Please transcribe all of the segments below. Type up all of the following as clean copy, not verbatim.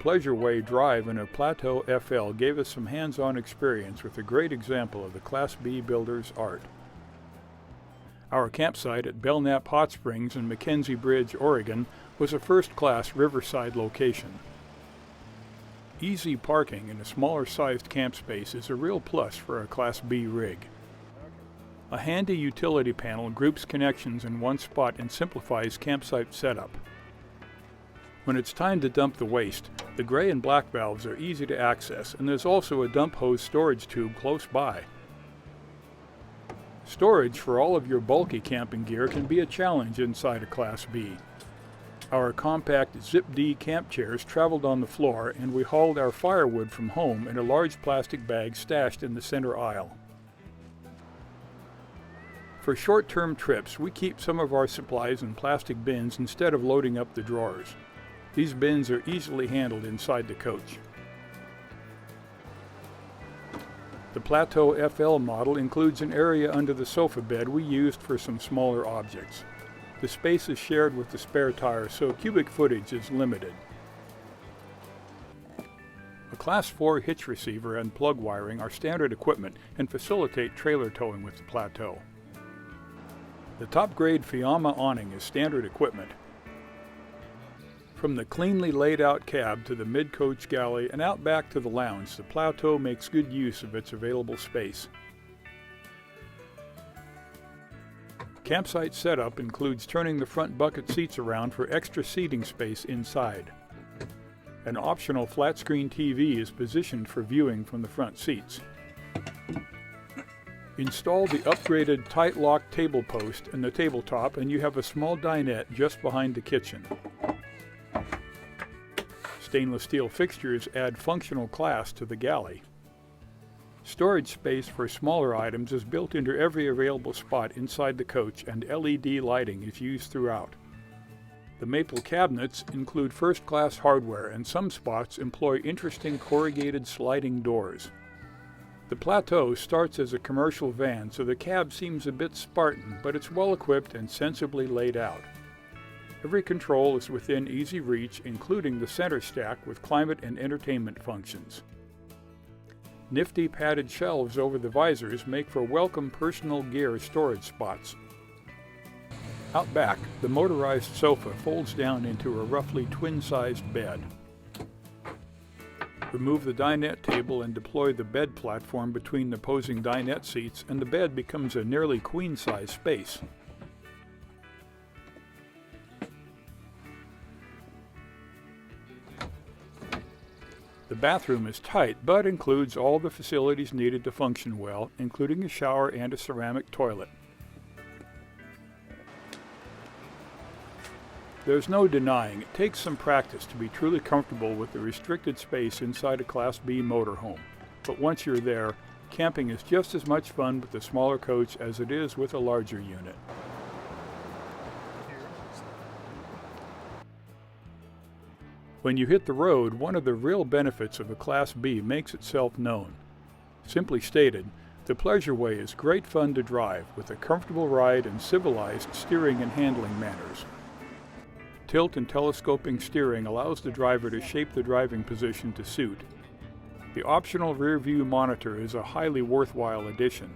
Pleasureway drive in a Plateau FL gave us some hands-on experience with a great example of the Class B builder's art. Our campsite at Belknap Hot Springs in Mackenzie Bridge, Oregon, was a first-class riverside location. Easy parking in a smaller-sized camp space is a real plus for a Class B rig. A handy utility panel groups connections in one spot and simplifies campsite setup. When it's time to dump the waste, the gray and black valves are easy to access, and there's also a dump hose storage tube close by. Storage for all of your bulky camping gear can be a challenge inside a Class B. Our compact Zip-D camp chairs traveled on the floor, and we hauled our firewood from home in a large plastic bag stashed in the center aisle. For short-term trips, we keep some of our supplies in plastic bins instead of loading up the drawers. These bins are easily handled inside the coach. The Plateau FL model includes an area under the sofa bed we used for some smaller objects. The space is shared with the spare tire, so cubic footage is limited. A Class 4 hitch receiver and plug wiring are standard equipment and facilitate trailer towing with the Plateau. The top-grade Fiamma awning is standard equipment. From the cleanly laid-out cab to the mid-coach galley and out back to the lounge, the Plateau makes good use of its available space. Campsite setup includes turning the front bucket seats around for extra seating space inside. An optional flat-screen TV is positioned for viewing from the front seats. Install the upgraded tight-lock table post in the tabletop and you have a small dinette just behind the kitchen. Stainless steel fixtures add functional class to the galley. Storage space for smaller items is built into every available spot inside the coach, and LED lighting is used throughout. The maple cabinets include first-class hardware, and some spots employ interesting corrugated sliding doors. The Plateau starts as a commercial van, so the cab seems a bit Spartan, but it's well equipped and sensibly laid out. Every control is within easy reach, including the center stack with climate and entertainment functions. Nifty padded shelves over the visors make for welcome personal gear storage spots. Out back, the motorized sofa folds down into a roughly twin-sized bed. Remove the dinette table and deploy the bed platform between the opposing dinette seats, and the bed becomes a nearly queen-size space. The bathroom is tight, but includes all the facilities needed to function well, including a shower and a ceramic toilet. There's no denying it takes some practice to be truly comfortable with the restricted space inside a Class B motorhome. But once you're there, camping is just as much fun with the smaller coach as it is with a larger unit. When you hit the road, one of the real benefits of a Class B makes itself known. Simply stated, the Pleasureway is great fun to drive with a comfortable ride and civilized steering and handling manners. Tilt and telescoping steering allows the driver to shape the driving position to suit. The optional rear view monitor is a highly worthwhile addition.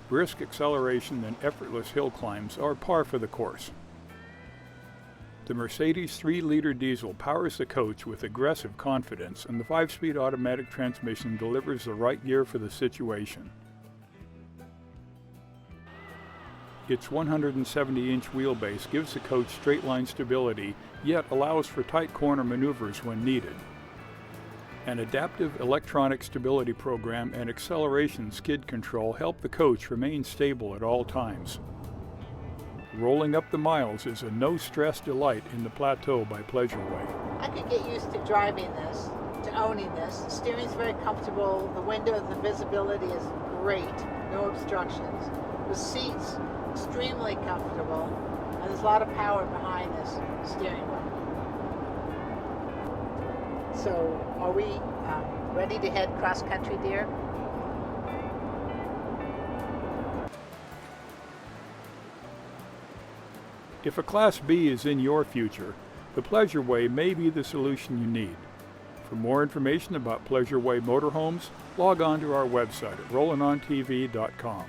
Brisk acceleration and effortless hill climbs are par for the course. The Mercedes 3-liter diesel powers the coach with aggressive confidence, and the 5-speed automatic transmission delivers the right gear for the situation. Its 170-inch wheelbase gives the coach straight-line stability, yet allows for tight corner maneuvers when needed. An adaptive electronic stability program and acceleration skid control help the coach remain stable at all times. Rolling up the miles is a no-stress delight in the Plateau by Pleasureway. I could get used to driving this, to owning this. The steering's very comfortable. The window, the visibility is great. No obstructions. The seats, extremely comfortable, and there's a lot of power behind this steering wheel. So, are we ready to head cross-country, dear? If a Class B is in your future, the Pleasureway may be the solution you need. For more information about Pleasureway motorhomes, log on to our website at rollinontv.com.